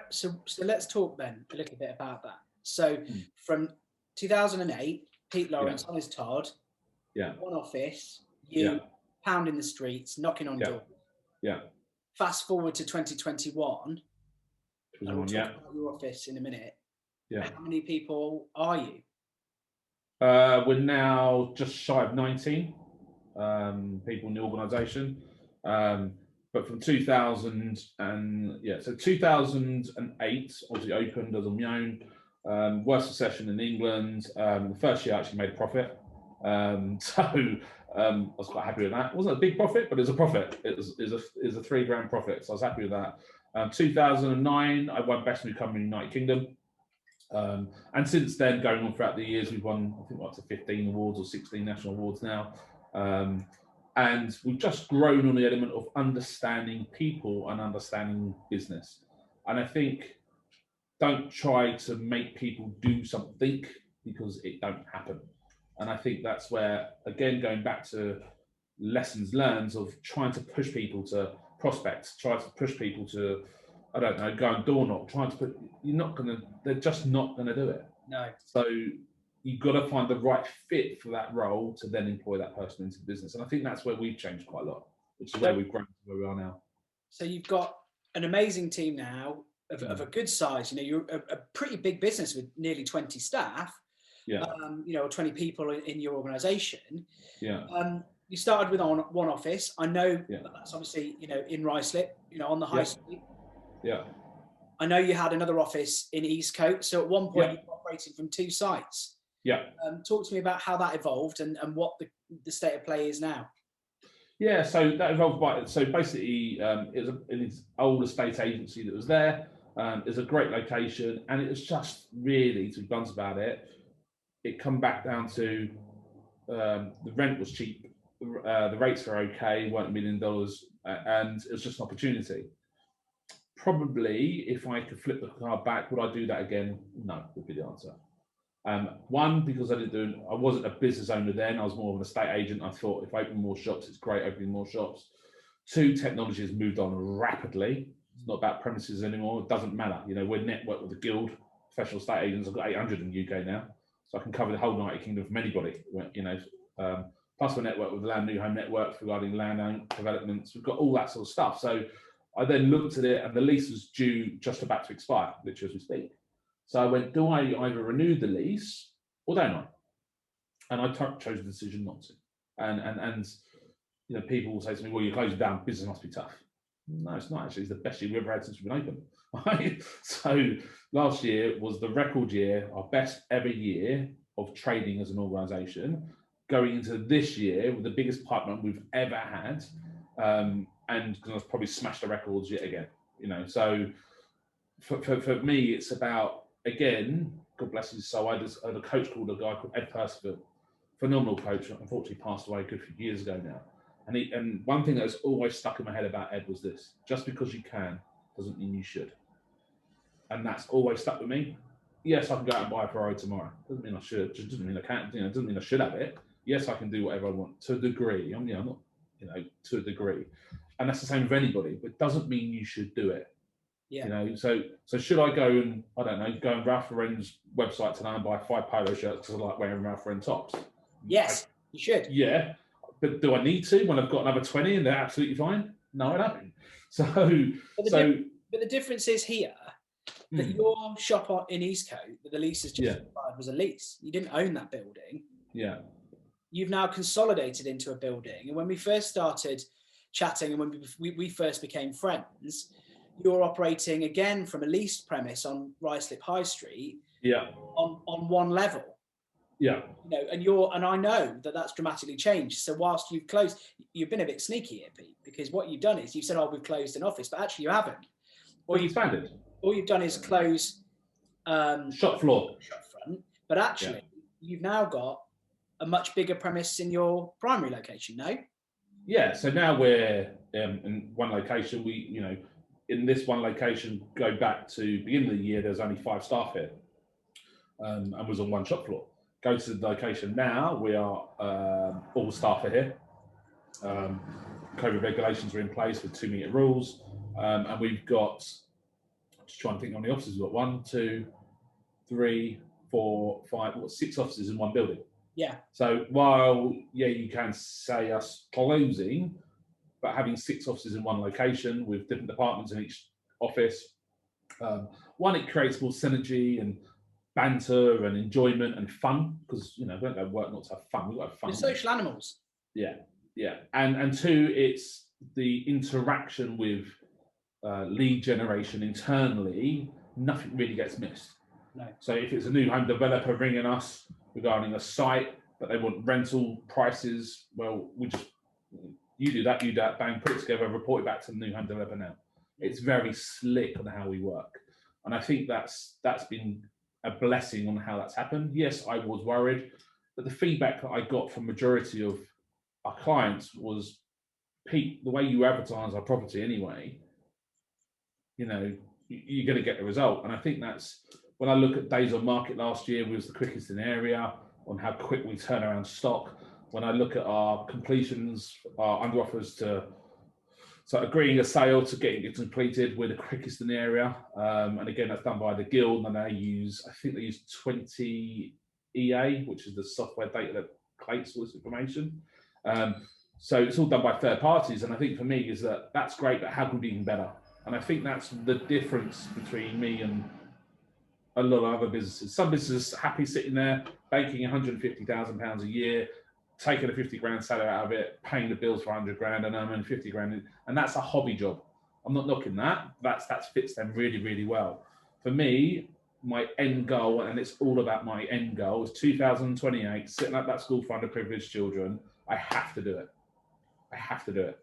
So let's talk then a little bit about that. So from 2008, Pete Lawrence on his Todd, one office, you pounding the streets, knocking on doors. Yeah. Fast forward to 2021, and we'll talk about your office in a minute. Yeah. How many people are you? We're now just shy of 19 people in the organisation. But from 2008, obviously opened as on my own. Worst recession in England. The first year I actually made a profit. I was quite happy with that. It wasn't a big profit, but it was a profit. It was a £3,000 profit, so I was happy with that. 2009, I won Best New Company in the United Kingdom. And since then, going on throughout the years, we've won, I think, up to 15 awards or 16 national awards now. And we've just grown on the element of understanding people and understanding business. And I think don't try to make people do something because it don't happen. And I think that's where, again, going back to lessons learned of trying to push people to prospect, try to push people to, I don't know, go and door knock, they're just not going to do it. No. So you've got to find the right fit for that role to then employ that person into the business. And I think that's where we've changed quite a lot, which is where we've grown to where we are now. So you've got an amazing team now of a good size. You know, you're a pretty big business with nearly 20 staff. Yeah. 20 people in your organisation. Yeah. You started with one office. I know that's obviously, in Ruislip, on the high street. Yeah. I know you had another office in Eastcote. So at one point you were operating from 2 sites. Yeah. Talk to me about how that evolved and what the state of play is now. Yeah, so that evolved so basically it was an old estate agency that was there. It was a great location, and it was just really, to be blunt about it, it come back down to the rent was cheap, the rates were okay, weren't $1 million, and it was just an opportunity. Probably, if I could flip the card back, would I do that again? No, would be the answer. One, because I wasn't a business owner then, I was more of an estate agent. I thought if I open more shops, it's great opening more shops. 2, technology has moved on rapidly. It's not about premises anymore. It doesn't matter. We're networked with the Guild, professional estate agents. I've got 800 in the UK now. So I can cover the whole United Kingdom from anybody, plus we're networked with the Land New Home Network regarding land developments. We've got all that sort of stuff. So I then looked at it, and the lease was due just about to expire, literally as we speak. So I went, do I either renew the lease or don't I? And I chose the decision not to. And people will say to me, well, you're closing down, business must be tough. No, it's not actually. It's the best year we've ever had since we've been open. Right? So last year was the record year, our best ever year of trading as an organisation, going into this year with the biggest pipeline we've ever had, and going to probably smash the records yet again. So for me, it's about, again, God bless his soul, I had a coach called a guy called Ed Percival, phenomenal coach, unfortunately passed away a good few years ago now. And one thing that's always stuck in my head about Ed was this: just because you can doesn't mean you should. And that's always stuck with me. Yes, I can go out and buy a Ferrari tomorrow. Doesn't mean I should. Just doesn't mean I can't. Doesn't mean I should have it. Yes, I can do whatever I want to a degree. I'm not, to a degree. And that's the same with anybody. But it doesn't mean you should do it. Yeah. So should I go and, I don't know, go on Ralph Lauren's website tonight and buy 5 polo shirts because I like wearing Ralph Lauren tops? Yes, you should. Yeah. But do I need to when I've got another 20 and they're absolutely fine? No, I don't. But the difference is here that your shop in Eastcote, that the lease has just expired, was a lease. You didn't own that building. Yeah. You've now consolidated into a building. And when we first started chatting and when we first became friends, you were operating again from a leased premise on Ruislip High Street. Yeah. On one level. Yeah. And I know that that's dramatically changed. So whilst you've closed, you've been a bit sneaky here, Pete, because what you've done is you've said, we've closed an office, but actually you haven't. Well, you expanded. All you've done is close shop floor, shop front, but actually you've now got a much bigger premise in your primary location, no? Yeah. So now we're in one location. We, in this one location, go back to beginning of the year, there's only 5 staff here, and was on one shop floor. Go to the location now, we are all staff are here. COVID regulations are in place with 2-metre rules, and we've got just trying to think how many offices we've got. 1, 2, 3, 4, 5, 6 offices in one building. Yeah. So while, yeah, you can say us closing, but having 6 offices in one location with different departments in each office, one, it creates more synergy and banter and enjoyment and fun, because, you know, we don't go work not to have fun. We've got to have fun. We're social animals. Yeah, yeah. And 2, it's the interaction with lead generation internally. Nothing really gets missed. No. So if it's a new home developer ringing us regarding a site, but they want rental prices, well, we just, you do that, bang, put it together, report it back to the new home developer now. It's very slick on how we work. And I think that's been a blessing on how that's happened. Yes, I was worried, but the feedback that I got from majority of our clients was, Pete, the way you advertise our property anyway, you know, you're going to get the result. And I think that's, when I look at days on market last year, we was the quickest in the area on how quick we turn around stock. When I look at our completions, our under offers to, so agreeing a sale to getting it completed, we're the quickest in the area. And again, that's done by the Guild, and I think they use 20 EA, which is the software data that collates all this information. So it's all done by third parties. And I think for me is that's great, but how can we be even better? And I think that's the difference between me and a lot of other businesses. Some businesses are happy sitting there, banking £150,000 a year, taking a 50 grand salary out of it, paying the bills for 100 grand, and earning 50 grand. And that's a hobby job. I'm not knocking that. That fits them really, really well. For me, my end goal, and it's all about my end goal, is 2028, sitting at that school for underprivileged children. I have to do it. I have to do it.